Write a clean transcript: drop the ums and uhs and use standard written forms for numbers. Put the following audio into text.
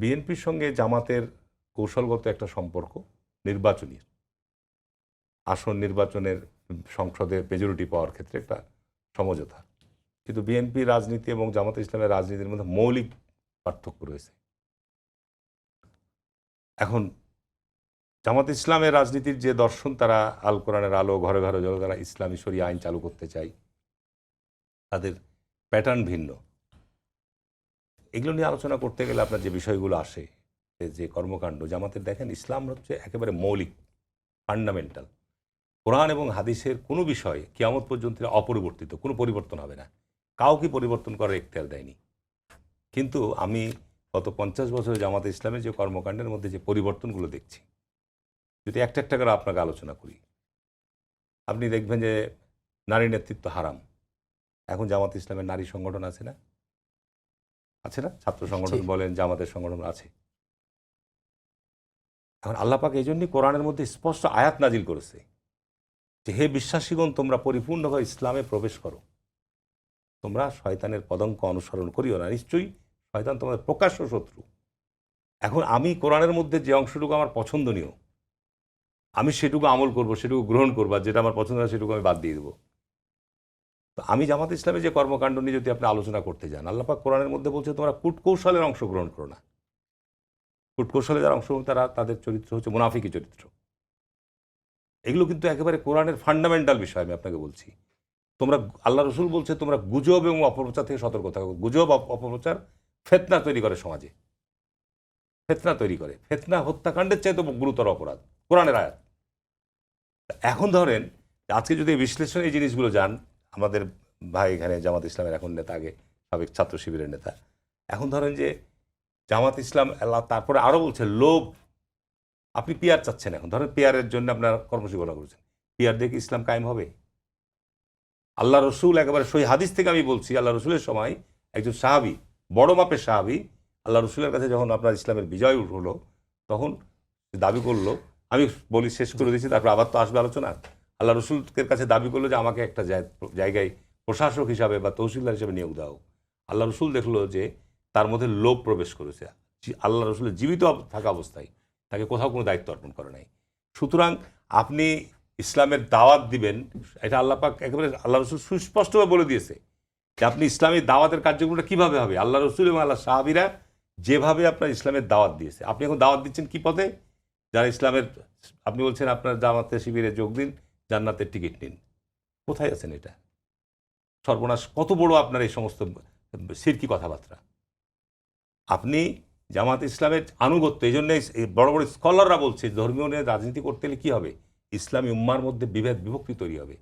বিএনপির সঙ্গে জামাতের কৌশলগত একটা সম্পর্ক নির্বাচনী, আসন নির্বাচনের সংসদে মেজরিটি পাওয়ার ক্ষেত্রে একটা সমঝোতা। কিন্তু বিএনপি রাজনীতি এবং জামাত ইসলামের রাজনীতির মধ্যে মৌলিক পার্থক্য রয়েছে। এখন জামাত ইসলামের রাজনীতির যে দর্শন, তারা আল কোরআনের আলো, ঘরে ঘরে জল, তারা ইসলামী শরিয়া আইন চালু করতে চায়, তাদের প্যাটার্ন ভিন্ন। এগুলো নিয়ে আলোচনা করতে গেলে আপনার যে বিষয়গুলো আসে, যে কর্মকাণ্ড জামাতের, দেখেন ইসলাম হচ্ছে একেবারে মৌলিক, ফান্ডামেন্টাল। কোরআন এবং হাদিসের কোনো বিষয় কিয়ামত পর্যন্ত অপরিবর্তিত, কোনো পরিবর্তন হবে না, কাউকে পরিবর্তন করার এখতিয়ার দেয়নি। কিন্তু আমি গত 50 বছরে জামাতে ইসলামের যে কর্মকাণ্ডের মধ্যে যে পরিবর্তনগুলো দেখছি, যদি একটা একটা করে আপনাকে আলোচনা করি, আপনি দেখবেন যে নারী নেতৃত্ব হারাম। এখন জামাত ইসলামের নারী সংগঠন আছে না? আছে না? ছাত্র সংগঠন বলেন, জামাতের সংগঠন আছে। এখন আল্লাহ পাক এই জন্যই কোরআনের মধ্যে স্পষ্ট আয়াত নাজিল করেছে যে হে বিশ্বাসীগণ, তোমরা পরিপূর্ণভাবে ইসলামে প্রবেশ করো, তোমরা শয়তানের পদঙ্ক অনুসরণ করিও না, নিশ্চয়ই শয়তান তোমাদের প্রকাশ্য শত্রু। এখন আমি কোরআনের মধ্যে যে অংশটুকু আমার পছন্দনীয়, আমি সেটুকু আমল করব, সেটুকু গ্রহণ করবো, যেটা আমার পছন্দ হয় সেটুকু আমি বাদ দিয়ে দেবো। তো আমি জামাত ইসলামের যে কর্মকাণ্ড নিয়ে যদি আপনি আলোচনা করতে যান, আল্লাহ পাক কোরআনের মধ্যে বলছে তোমরা কূটকৌশলের অংশগ্রহণ করো না। কূটকৌশলে যারা অংশগ্রহণ, তাদের চরিত্র হচ্ছে মুনাফিকি চরিত্র। এগুলো কিন্তু একেবারে কোরআনের ফান্ডামেন্টাল বিষয়। আমি আপনাকে বলছি, তোমরা, আল্লাহ রসুল বলছে তোমরা গুজব এবং অপপ্রচার থেকে সতর্ক থাকো। গুজব, অপপ্রচার ফেতনা তৈরি করে সমাজে, ফেতনা তৈরি করে। ফেতনা হত্যাকাণ্ডের চাইতে গুরুতর অপরাধ, কোরআনের আয়াত। এখন ধরেন আজকে যদি বিশ্লেষণ এই জিনিসগুলো যান, আমাদের ভাই এখানে জামাত ইসলামের এখন নেতা, আগে সাবেক ছাত্র শিবিরের নেতা, এখন ধরেন যে জামাত ইসলাম আল্লাহ তারপরে আরও বলছে লোভ। আপনি পিয়ার চাচ্ছেন, এখন ধরেন পিয়ারের জন্য আপনার কর্মসূচি ঘোষণা করেছেন, পিয়ার দেখে ইসলাম কায়েম হবে? আল্লাহ রসুল একেবারে সই হাদিস থেকে আমি বলছি, আল্লাহ রসুলের সময় একজন সাহাবি, বড় মাপের সাহাবি, আল্লাহ রসুলের কাছে যখন আপনার ইসলামের বিজয় হলো, তখন দাবি করলো, আমি বলি শেষ করে দিয়েছি, তারপর আবার তো আসবে আলোচনা। আল্লাহ রসুলের কাছে দাবি করলো যে আমাকে একটা জায়গায় প্রশাসক হিসাবে বা তহসিলদার হিসাবে নিয়োগ দাও। আল্লাহ রসুল দেখলো যে তার মধ্যে লোভ প্রবেশ করেছে। আল্লাহ রসুলের জীবিত থাকা অবস্থায় তাকে কোথাও কোনো দায়িত্ব অর্পণ করে নাই। সুতরাং আপনি ইসলামের দাওয়াত দিবেন, এটা আল্লাহ পাক একেবারে, আল্লাহ রসুল সুস্পষ্টভাবে বলে দিয়েছে যে আপনি ইসলামী দাওয়াতের কার্যক্রমটা কীভাবে হবে। আল্লাহ রসুল এবং আল্লাহ সাহাবিরা যেভাবে আপনার ইসলামের দাওয়াত দিয়েছে, আপনি এখন দাওয়াত দিচ্ছেন কি পথে? যারা ইসলামের, আপনি বলছেন আপনার জামাতে শিবিরে যোগ দিন, জান্নাতের টিকিট নিন। কোথায় আছেন? এটা সর্বনাশ কত বড় আপনার এই সমস্ত সিরকি কথাবার্তা। আপনি জামাত ইসলামের আনুগত্য, এই জন্য বড় বড় স্কলাররা বলছে ধর্মীয় নিয়ে রাজনীতি করতে গেলে কী হবে, ইসলামী উম্মার মধ্যে বিভেদ বিভক্তি তৈরি হবে।